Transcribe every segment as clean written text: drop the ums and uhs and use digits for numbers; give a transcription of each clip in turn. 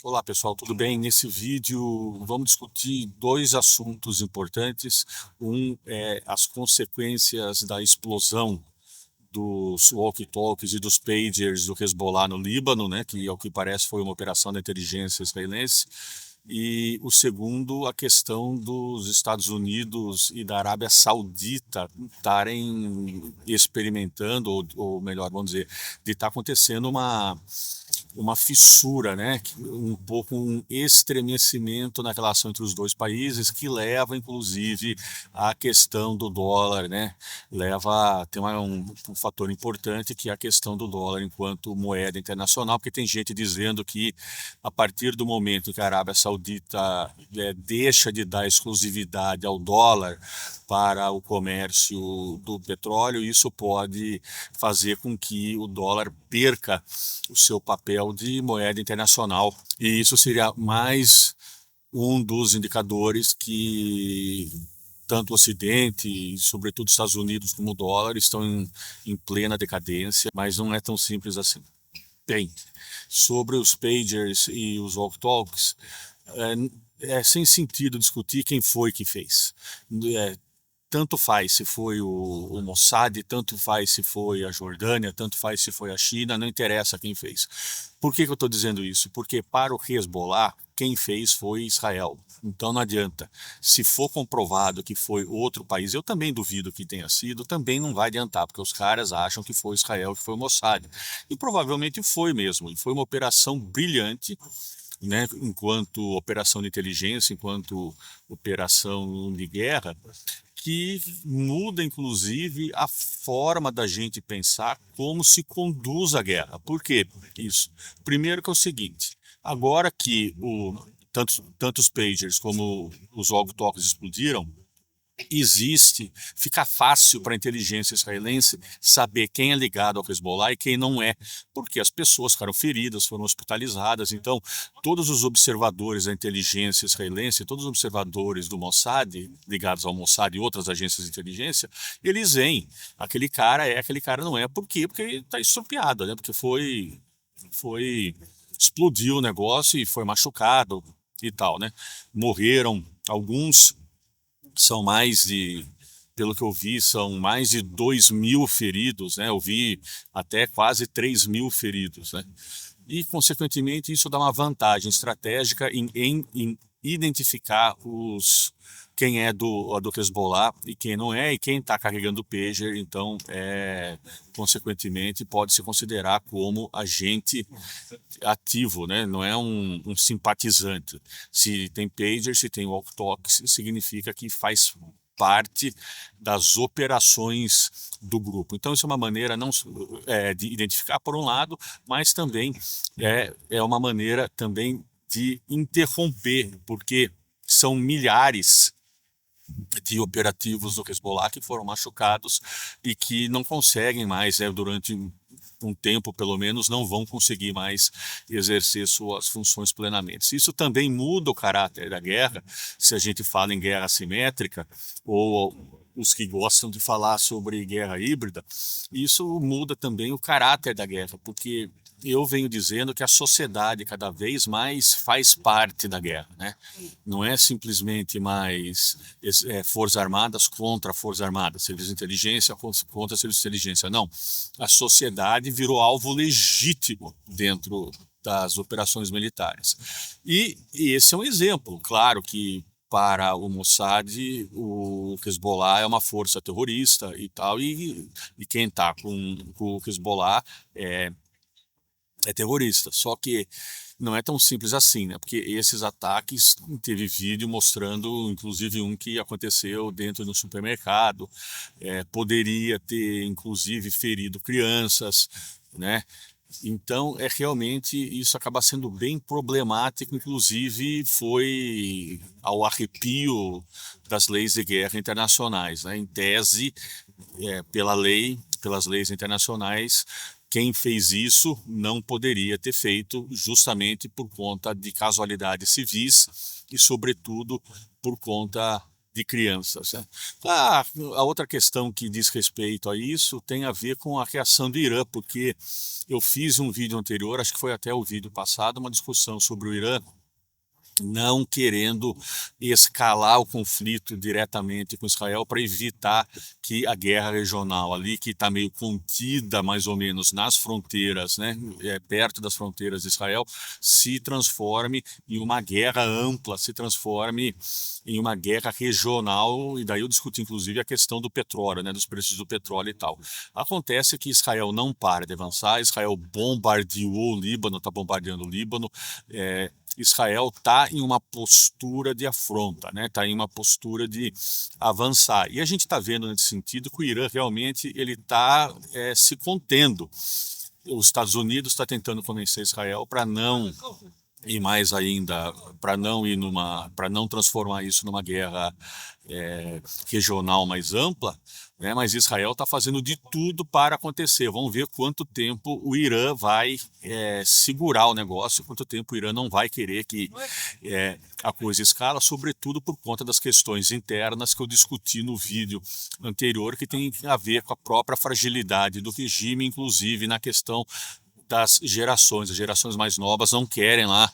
Olá pessoal, tudo bem? Nesse vídeo vamos discutir dois assuntos importantes. Um é as consequências da explosão dos walkie-talkies e dos pagers do Hezbollah no Líbano, né, que ao que parece foi uma operação da inteligência israelense. E o segundo, a questão dos Estados Unidos e da Arábia Saudita estarem experimentando, ou melhor, vamos dizer, de estar acontecendo uma fissura, né? Um pouco um estremecimento na relação entre os dois países que leva, inclusive, à questão do dólar, né? Tem um fator importante que é a questão do dólar enquanto moeda internacional, porque tem gente dizendo que a partir do momento que a Arábia Saudita deixa de dar exclusividade ao dólar para o comércio do petróleo, isso pode fazer com que o dólar perca o seu papel de moeda internacional. E isso seria mais um dos indicadores que tanto o Ocidente, e sobretudo os Estados Unidos, como o dólar, estão em plena decadência, mas não é tão simples assim. Bem, sobre os pagers e os walkie-talkies, é sem sentido discutir quem foi que fez. Tanto faz se foi o Mossad, tanto faz se foi a Jordânia, tanto faz se foi a China, não interessa quem fez. Por que eu estou dizendo isso? Porque para o Hezbollah, quem fez foi Israel. Então não adianta. Se for comprovado que foi outro país, eu também duvido que tenha sido, também não vai adiantar, porque os caras acham que foi Israel, que foi o Mossad. E provavelmente foi mesmo. E foi uma operação brilhante, né, enquanto operação de inteligência, enquanto operação de guerra, que muda, inclusive, a forma da gente pensar como se conduz a guerra. Por quê isso? Primeiro que é o seguinte, agora que tantos pagers como os walkie-talkies explodiram, fica fácil para a inteligência israelense saber quem é ligado ao Hezbollah e quem não é, porque as pessoas ficaram feridas, foram hospitalizadas. Então, todos os observadores da inteligência israelense, todos os observadores do Mossad, ligados ao Mossad e outras agências de inteligência, eles veem, aquele cara não é. Por quê? Porque ele está estrupiado, né? Porque explodiu o negócio e foi machucado e tal, né? Morreram alguns. São pelo que eu vi, são mais de 2.000 feridos, né? Eu vi até quase 3.000 feridos, né? E, consequentemente, isso dá uma vantagem estratégica em identificar quem é do Hezbollah e quem não é, e quem está carregando o pager, então, consequentemente, pode se considerar como agente ativo, né? Não é um simpatizante. Se tem pager, se tem walkie-talkie, significa que faz parte das operações do grupo. Então, isso é uma maneira não de identificar por um lado, mas também é uma maneira também de interromper, porque são milhares de operativos do Hezbollah que foram machucados e que não conseguem mais, durante um tempo pelo menos, não vão conseguir mais exercer suas funções plenamente. Isso também muda o caráter da guerra, se a gente fala em guerra assimétrica, ou os que gostam de falar sobre guerra híbrida, isso muda também o caráter da guerra, porque eu venho dizendo que a sociedade cada vez mais faz parte da guerra, né? Não é simplesmente mais Forças Armadas contra Forças Armadas, serviço de inteligência contra serviço de inteligência. Não. A sociedade virou alvo legítimo dentro das operações militares. E esse é um exemplo. Claro que para o Mossad, o Hezbollah é uma força terrorista e tal, e quem está com o Hezbollah é terrorista. Só que não é tão simples assim, né? Porque esses ataques, teve vídeo mostrando, inclusive um que aconteceu dentro do supermercado, poderia ter, inclusive, ferido crianças, né? Então, realmente, isso acaba sendo bem problemático, inclusive foi ao arrepio das leis de guerra internacionais, né? Em tese, pelas leis internacionais, quem fez isso não poderia ter feito, justamente por conta de casualidades civis e, sobretudo, por conta de crianças, né? A outra questão que diz respeito a isso tem a ver com a reação do Irã, porque eu fiz um vídeo anterior, acho que foi até o vídeo passado, uma discussão sobre o Irã não querendo escalar o conflito diretamente com Israel para evitar que a guerra regional ali, que está meio contida mais ou menos nas fronteiras, né, perto das fronteiras de Israel, se transforme em uma guerra ampla, se transforme em uma guerra regional, e daí eu discuti inclusive a questão do petróleo, né, dos preços do petróleo e tal. Acontece que Israel não para de avançar, Israel bombardeou o Líbano, está bombardeando o Líbano, Israel está em uma postura de afronta, né? Está em uma postura de avançar. E a gente está vendo nesse sentido que o Irã realmente ele está se contendo. Os Estados Unidos está tentando convencer Israel para não e mais ainda para não transformar isso numa guerra regional mais ampla, né? Mas Israel está fazendo de tudo para acontecer. Vamos ver quanto tempo o Irã vai segurar o negócio, quanto tempo o Irã não vai querer que a coisa escala, sobretudo por conta das questões internas que eu discuti no vídeo anterior, que tem a ver com a própria fragilidade do regime, inclusive na questão das gerações. As gerações mais novas não querem lá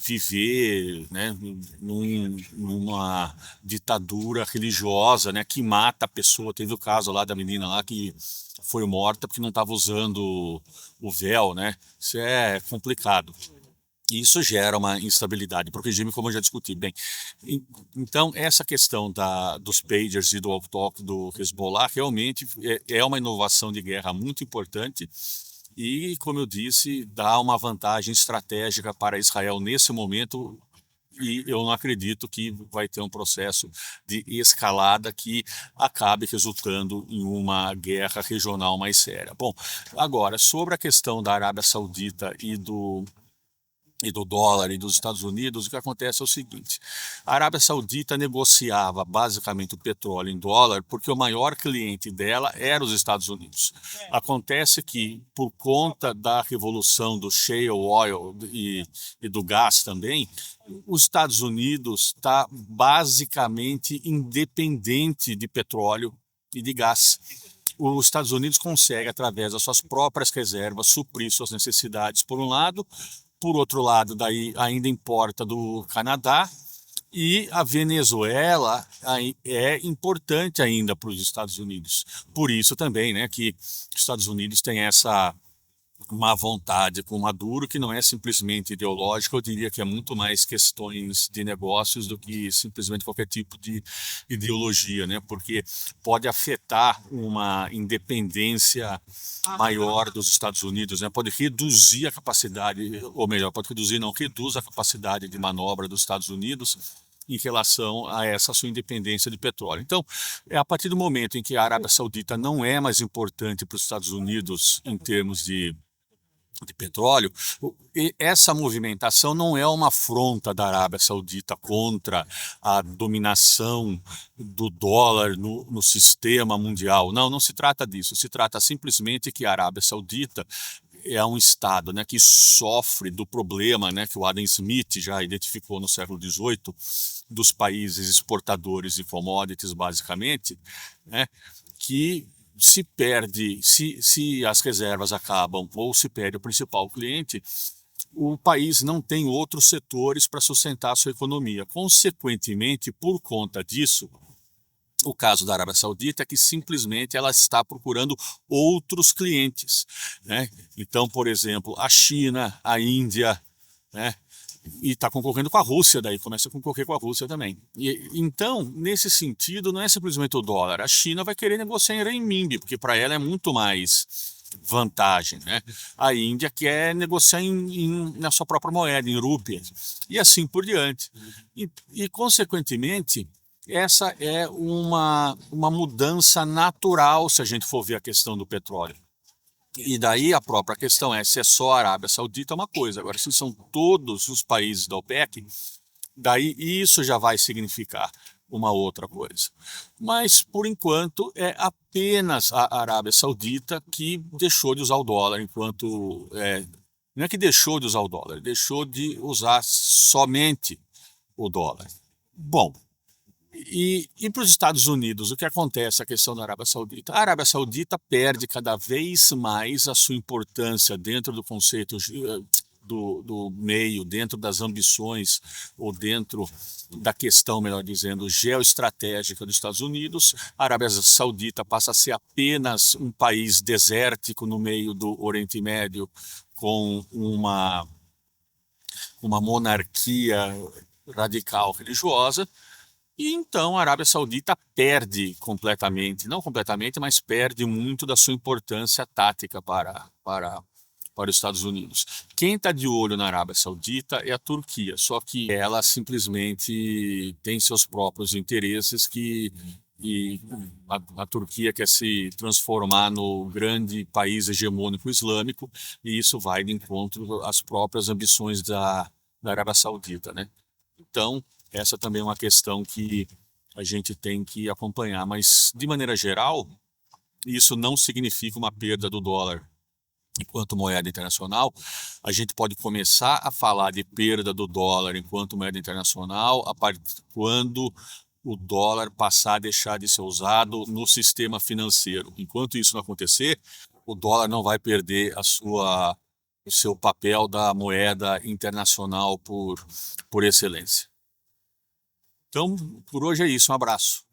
viver, né, numa ditadura religiosa, né, que mata a pessoa. Teve o caso lá da menina lá que foi morta porque não estava usando o véu, né? Isso é complicado. E isso gera uma instabilidade para o regime, como eu já discuti. Bem, então essa questão dos pagers e do walkie-talkie do Hezbollah realmente é uma inovação de guerra muito importante. E, como eu disse, dá uma vantagem estratégica para Israel nesse momento, e eu não acredito que vai ter um processo de escalada que acabe resultando em uma guerra regional mais séria. Bom, agora, sobre a questão da Arábia Saudita e do dólar e dos Estados Unidos, o que acontece é o seguinte: a Arábia Saudita negociava basicamente o petróleo em dólar porque o maior cliente dela era os Estados Unidos. Acontece que, por conta da revolução do shale oil e do gás também, os Estados Unidos está basicamente independente de petróleo e de gás. Os Estados Unidos consegue, através das suas próprias reservas, suprir suas necessidades, por um lado. Por outro lado, daí ainda importa do Canadá, e a Venezuela é importante ainda para os Estados Unidos. Por isso também, né, que os Estados Unidos têm essa má vontade com Maduro, que não é simplesmente ideológica, eu diria que é muito mais questões de negócios do que simplesmente qualquer tipo de ideologia, né? Porque pode afetar uma independência maior dos Estados Unidos, né? Pode reduzir a capacidade, ou melhor, pode reduzir, não, reduz a capacidade de manobra dos Estados Unidos em relação a essa sua independência de petróleo. Então, a partir do momento em que a Arábia Saudita não é mais importante para os Estados Unidos em termos de petróleo, essa movimentação não é uma afronta da Arábia Saudita contra a dominação do dólar no sistema mundial. Não, não se trata disso. Se trata simplesmente que a Arábia Saudita é um estado, né, que sofre do problema, né, que o Adam Smith já identificou no século XVIII, dos países exportadores de commodities, basicamente, né, que se perde, se as reservas acabam ou se perde o principal cliente, o país não tem outros setores para sustentar a sua economia. Consequentemente, por conta disso, o caso da Arábia Saudita é que simplesmente ela está procurando outros clientes, né? Então, por exemplo, a China, a Índia, né? E está concorrendo com a Rússia, daí começa a concorrer com a Rússia também. Então, nesse sentido, não é simplesmente o dólar. A China vai querer negociar em renminbi, porque para ela é muito mais vantagem, né? A Índia quer negociar na sua própria moeda, em rúpia, e assim por diante. Consequentemente, essa é uma mudança natural, se a gente for ver a questão do petróleo. E daí a própria questão é, se é só a Arábia Saudita é uma coisa, agora se são todos os países da OPEC, daí isso já vai significar uma outra coisa. Mas, por enquanto, é apenas a Arábia Saudita que deixou de usar o dólar, enquanto... não é que deixou de usar o dólar, deixou de usar somente o dólar. Bom, E para os Estados Unidos, o que acontece a questão da Arábia Saudita? A Arábia Saudita perde cada vez mais a sua importância dentro do conceito do meio, dentro das ambições, ou dentro da questão, melhor dizendo, geoestratégica dos Estados Unidos. A Arábia Saudita passa a ser apenas um país desértico no meio do Oriente Médio, com uma monarquia radical religiosa. E então a Arábia Saudita perde completamente, não completamente, mas perde muito da sua importância tática para os Estados Unidos. Quem está de olho na Arábia Saudita é a Turquia, só que ela simplesmente tem seus próprios interesses e a Turquia quer se transformar no grande país hegemônico islâmico, e isso vai de encontro às próprias ambições da Arábia Saudita, né? Então, essa também é uma questão que a gente tem que acompanhar, mas de maneira geral, isso não significa uma perda do dólar enquanto moeda internacional. A gente pode começar a falar de perda do dólar enquanto moeda internacional a partir quando o dólar passar a deixar de ser usado no sistema financeiro. Enquanto isso não acontecer, o dólar não vai perder o seu papel da moeda internacional por excelência. Então, por hoje é isso. Um abraço.